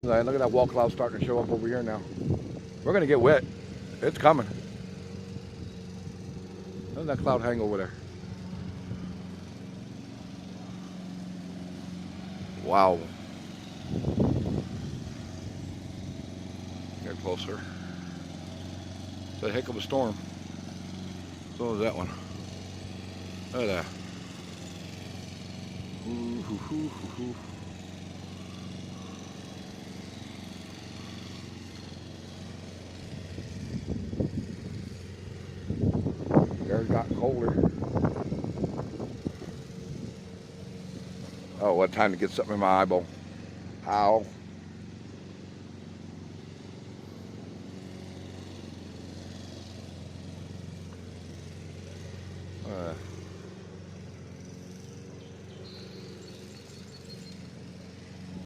Look at that wall cloud starting to show up over here now. We're gonna get wet. It's coming. Look at that cloud hang over there. Wow. Get closer. It's a heck of a storm. So is that one. Look at that. Ooh, hoo, hoo, hoo, hoo. Air's gotten colder. Oh, what time to get something in my eyeball. Ow.